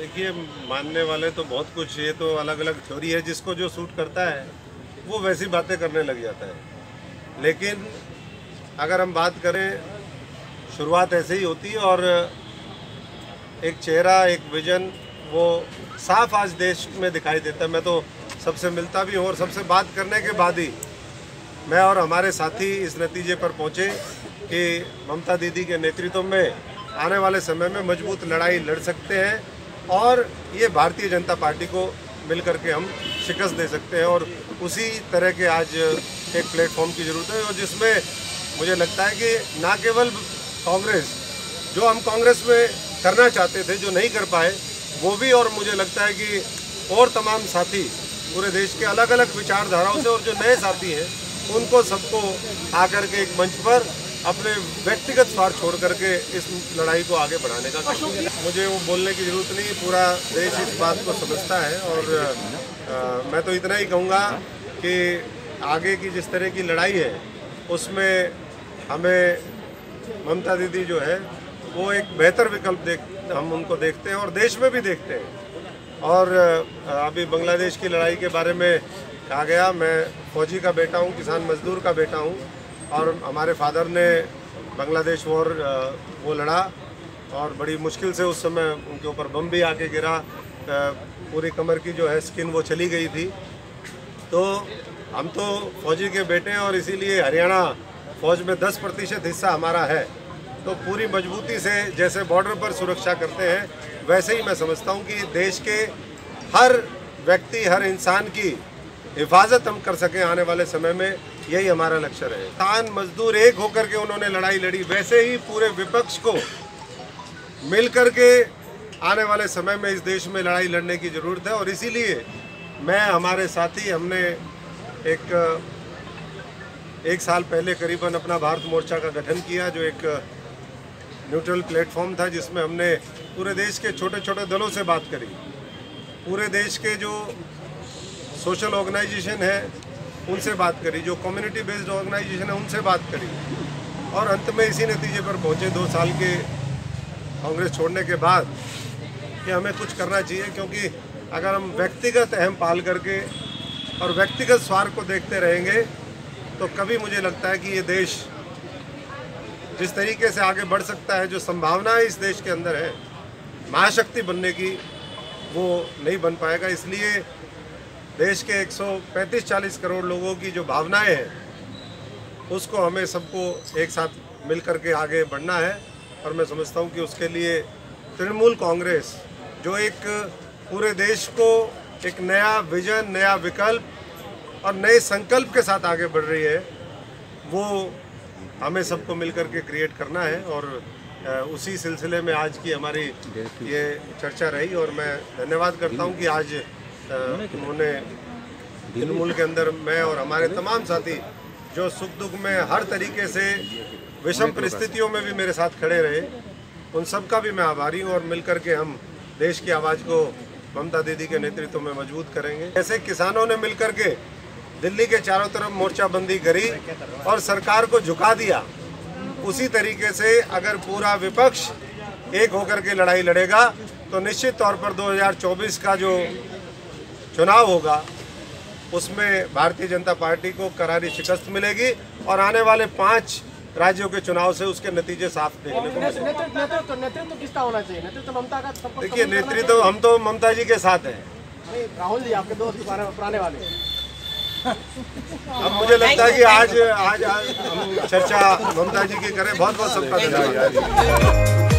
देखिए, मानने वाले तो बहुत कुछ, ये तो अलग अलग थ्योरी है, जिसको जो सूट करता है वो वैसी बातें करने लग जाता है। लेकिन अगर हम बात करें, शुरुआत ऐसे ही होती है और एक चेहरा, एक विजन वो साफ आज देश में दिखाई देता है। मैं तो सबसे मिलता भी हूँ और सबसे बात करने के बाद ही मैं और हमारे साथी इस नतीजे पर पहुँचे कि ममता दीदी के नेतृत्व में आने वाले समय में मजबूत लड़ाई लड़ सकते हैं और ये भारतीय जनता पार्टी को मिलकर के हम शिकस्त दे सकते हैं। और उसी तरह के आज एक प्लेटफॉर्म की ज़रूरत है, और जिसमें मुझे लगता है कि ना केवल कांग्रेस, जो हम कांग्रेस में करना चाहते थे जो नहीं कर पाए, वो भी, और मुझे लगता है कि और तमाम साथी पूरे देश के अलग अलग विचारधाराओं से और जो नए साथी हैं उनको सबको आकर के एक मंच पर अपने व्यक्तिगत स्वार्थ छोड़ करके इस लड़ाई को आगे बढ़ाने का काम किया। मुझे वो बोलने की ज़रूरत नहीं, पूरा देश इस बात को समझता है। और मैं तो इतना ही कहूँगा कि आगे की जिस तरह की लड़ाई है उसमें हमें ममता दीदी जो है वो एक बेहतर विकल्प हम उनको देखते हैं और देश में भी देखते हैं। और अभी बांग्लादेश की लड़ाई के बारे में कहा गया, मैं फौजी का बेटा हूँ, किसान मजदूर का बेटा हूँ, और हमारे फादर ने बांग्लादेश वॉर वो लड़ा और बड़ी मुश्किल से उस समय उनके ऊपर बम भी आके गिरा, पूरी कमर की जो है स्किन वो चली गई थी। तो हम तो फौजी के बेटे हैं और इसीलिए हरियाणा फौज में 10% हिस्सा हमारा है। तो पूरी मजबूती से जैसे बॉर्डर पर सुरक्षा करते हैं, वैसे ही मैं समझता हूँ कि देश के हर व्यक्ति, हर इंसान की हिफाजत हम कर सकें आने वाले समय में, यही हमारा लक्ष्य है। किसान मजदूर एक होकर के उन्होंने लड़ाई लड़ी, वैसे ही पूरे विपक्ष को मिलकर के आने वाले समय में इस देश में लड़ाई लड़ने की ज़रूरत है। और इसीलिए मैं, हमारे साथी, हमने एक साल पहले करीबन अपना भारत मोर्चा का गठन किया, जो एक न्यूट्रल प्लेटफॉर्म था, जिसमें हमने पूरे देश के छोटे छोटे दलों से बात करी, पूरे देश के जो सोशल ऑर्गेनाइजेशन है उनसे बात करी, जो कम्युनिटी बेस्ड ऑर्गेनाइजेशन है उनसे बात करी, और अंत में इसी नतीजे पर पहुंचे 2 साल के कांग्रेस छोड़ने के बाद कि हमें कुछ करना चाहिए। क्योंकि अगर हम व्यक्तिगत अहम पाल करके और व्यक्तिगत स्वार्थ को देखते रहेंगे तो कभी, मुझे लगता है कि ये देश जिस तरीके से आगे बढ़ सकता है, जो संभावनाएं इस देश के अंदर है महाशक्ति बनने की, वो नहीं बन पाएगा। इसलिए देश के 135-40 करोड़ लोगों की जो भावनाएं हैं उसको हमें सबको एक साथ मिल करके आगे बढ़ना है। और मैं समझता हूं कि उसके लिए तृणमूल कांग्रेस, जो एक पूरे देश को एक नया विजन, नया विकल्प और नए संकल्प के साथ आगे बढ़ रही है, वो हमें सबको मिल करके क्रिएट करना है। और उसी सिलसिले में आज की हमारी ये चर्चा रही, और मैं धन्यवाद करता हूं कि आज उन्होंने तृणमूल के अंदर मैं और हमारे तमाम साथी जो सुख दुख में हर तरीके से विषम परिस्थितियों में भी मेरे साथ खड़े रहे, उन सब का भी मैं आभारी हूँ। और मिलकर के हम देश की आवाज़ को ममता दीदी के नेतृत्व में मजबूत करेंगे। जैसे किसानों ने मिलकर के दिल्ली के चारों तरफ मोर्चाबंदी करी और सरकार को झुका दिया, उसी तरीके से अगर पूरा विपक्ष एक होकर के लड़ाई लड़ेगा तो निश्चित तौर पर 2024 का जो चुनाव होगा उसमें भारतीय जनता पार्टी को करारी शिकस्त मिलेगी और आने वाले 5 राज्यों के चुनाव से उसके नतीजे साफ देखने को मिलेंगे। नेतृत्व किसका होना चाहिए? नेतृत्व ममता का? देखिए, नेतृत्व हम तो ममता जी के साथ हैं। राहुल जी आपके दोस्त पुराने वाले। अब मुझे लगता है कि आज हम चर्चा ममता जी की करें। बहुत बहुत सबका धन्यवाद।